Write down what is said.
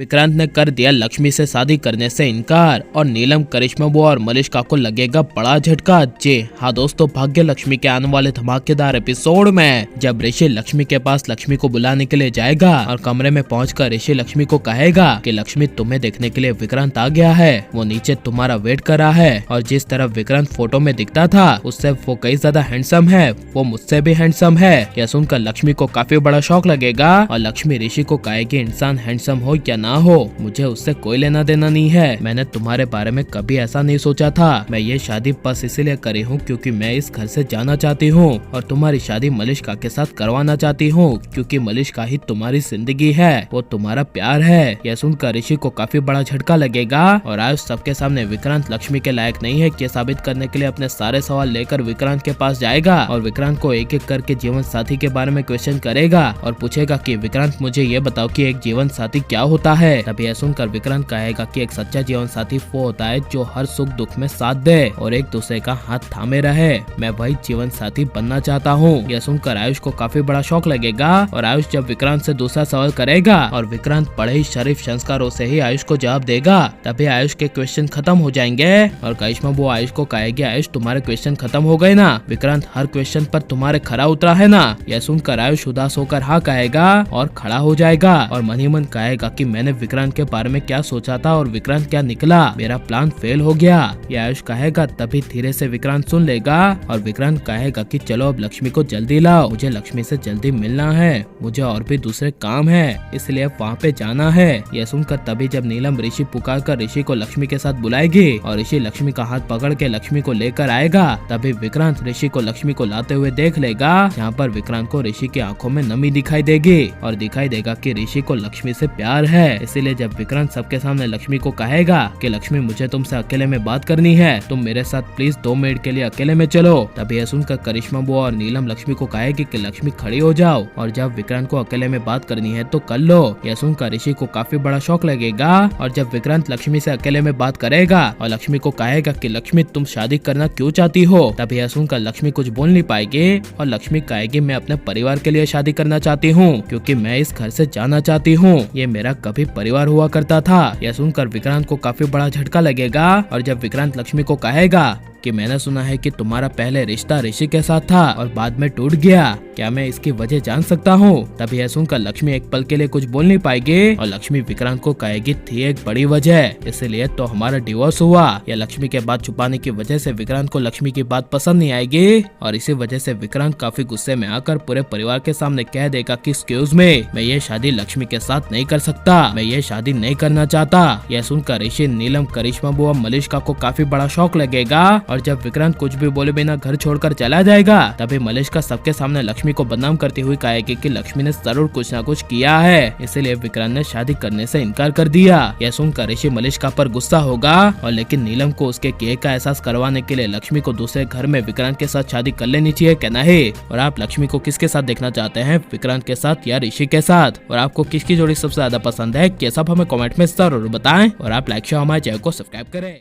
विक्रांत ने कर दिया लक्ष्मी से शादी करने से इनकार और नीलम, करिश्मा बुआ और मलिष्का को लगेगा बड़ा झटका। जी हाँ दोस्तों, भाग्य लक्ष्मी के आने वाले धमाकेदार एपिसोड में जब ऋषि लक्ष्मी के पास लक्ष्मी को बुलाने के लिए जाएगा और कमरे में पहुंचकर ऋषि लक्ष्मी को कहेगा कि लक्ष्मी तुम्हें देखने के लिए विक्रांत आ गया है, वो नीचे तुम्हारा वेट कर रहा है। और जिस तरह विक्रांत फोटो में दिखता था उससे वो कई ज्यादा हैंडसम है, वो मुझसे भी हैंडसम है। यह सुनकर लक्ष्मी को काफी बड़ा शौक लगेगा और लक्ष्मी ऋषि को कहेगी इंसान हैंडसम हो या ना हो मुझे उससे कोई लेना देना नहीं है, मैंने तुम्हारे बारे में कभी ऐसा नहीं सोचा था। मैं ये शादी बस इसीलिए करी हूँ क्योंकि मैं इस घर से जाना चाहती हूँ और तुम्हारी शादी मलिष्का के साथ करवाना चाहती हूँ क्योंकि मलिष्का ही तुम्हारी जिंदगी है, वो तुम्हारा प्यार है। यह सुनकर ऋषि को काफी बड़ा झटका लगेगा और आज सबके सामने विक्रांत लक्ष्मी के लायक नहीं है, ये साबित करने के लिए अपने सारे सवाल लेकर विक्रांत के पास जाएगा और विक्रांत को एक एक करके जीवन साथी के बारे में क्वेश्चन करेगा और पूछेगा कि विक्रांत मुझे ये बताओ कि एक जीवन साथी क्या होता है। तभी यह सुनकर विक्रांत कहेगा कि एक सच्चा जीवन साथी वो होता है जो हर सुख दुख में साथ दे और एक दूसरे का हाथ थामे रहे, मैं वही जीवन साथी बनना चाहता हूँ। यह सुनकर आयुष को काफी बड़ा शौक लगेगा और आयुष जब विक्रांत से दूसरा सवाल करेगा और विक्रांत बड़े ही शरीफ संस्कारों से ही आयुष को जवाब देगा, तभी आयुष के क्वेश्चन खत्म हो जाएंगे और करिश्मा वो आयुष को कहेगी आयुष तुम्हारे क्वेश्चन खत्म हो गए ना, विक्रांत हर क्वेश्चन पर तुम्हारे खरा उतरा है ना। यह सुनकर आयुष उदास होकर हाँ कहेगा और खड़ा हो जाएगा और मन ही मन कहेगा कि मैंने विक्रांत के बारे में क्या सोचा था और विक्रांत क्या निकला, मेरा प्लान फेल हो गया। यह आयुष कहेगा तभी धीरे से विक्रांत सुन लेगा और विक्रांत कहेगा कि चलो अब लक्ष्मी को जल्दी लाओ, मुझे लक्ष्मी से जल्दी मिलना है, मुझे और भी दूसरे काम है इसलिए वहाँ पे जाना है। यह सुनकर तभी जब नीलम ऋषि पुकार कर ऋषि को लक्ष्मी के साथ बुलाएगी और ऋषि लक्ष्मी का हाथ पकड़ के लक्ष्मी को लेकर आएगा, तभी विक्रांत ऋषि को लक्ष्मी को लाते हुए देख लेगा। यहाँ पर विक्रांत को ऋषि की आंखों में नमी दिखाई देगी और दिखाई देगा कि ऋषि को लक्ष्मी से प्यार है। इसीलिए जब विक्रांत सबके सामने लक्ष्मी को कहेगा कि लक्ष्मी मुझे तुमसे अकेले में बात करनी है, तुम मेरे साथ प्लीज 2 मिनट के लिए अकेले में चलो, तभी यह सुनकर करिश्मा बुआ और नीलम लक्ष्मी को कहेगी कि लक्ष्मी खड़ी हो जाओ और जब विक्रांत को अकेले में बात करनी है तो कर लो। यह सुनकर ऋषि को काफी बड़ा शौक लगेगा और जब विक्रांत लक्ष्मी से अकेले में बात करेगा और लक्ष्मी को कहेगा कि लक्ष्मी तुम शादी करना क्यों चाहती हो, तभी यह सुनकर लक्ष्मी कुछ बोल नहीं पाएगी और लक्ष्मी कहेगी मैं अपने परिवार के लिए शादी करना चाहती हूँ क्योंकि मैं इस घर से जाना चाहती हूँ, ये मेरा कभी परिवार हुआ करता था। यह सुनकर विक्रांत को काफी बड़ा झटका लगेगा और जब विक्रांत लक्ष्मी को कहेगा कि मैंने सुना है कि तुम्हारा पहले रिश्ता ऋषि के साथ था और बाद में टूट गया, क्या मैं इसकी वजह जान सकता हूँ। तभी यह सुनकर लक्ष्मी एक पल के लिए कुछ बोल नहीं पाएगी और लक्ष्मी विक्रांत को कहेगी थी एक बड़ी वजह, इसलिए तो हमारा डिवोर्स हुआ। यह लक्ष्मी के बात छुपाने की वजह से विक्रांत को लक्ष्मी की बात पसंद नहीं आएगी और इसी वजह से विक्रांत काफी गुस्से में आकर पूरे परिवार के सामने कह देगा कि एक्सक्यूज मी, मैं ये शादी लक्ष्मी के साथ नहीं कर सकता, मैं ये शादी नहीं करना चाहता। यह सुनकर ऋषि, नीलम, करिश्मा बुआ, मलिष्का को काफी बड़ा शौक लगेगा और जब विक्रांत कुछ भी बोले बिना घर छोड़कर चला जाएगा तभी मलिष्का सबके सामने लक्ष्मी को बदनाम करती हुई कहेगी कि लक्ष्मी ने जरूर कुछ ना कुछ किया है, इसलिए विक्रांत ने शादी करने से इनकार कर दिया। यह सुनकर ऋषि मलिष्का पर गुस्सा होगा और लेकिन नीलम को उसके किए का एहसास करवाने के लिए लक्ष्मी को दूसरे घर में विक्रांत के साथ शादी कर लेनी चाहिए कहना है। और आप लक्ष्मी को किसके साथ देखना चाहते हैं, विक्रांत के साथ या ऋषि के साथ, और आपको किसकी जोड़ी सबसे ज्यादा पसंद है, ये सब हमें कमेंट में जरूर बताएं और आप लाइक शेयर हमारे चैनल को सब्सक्राइब करें।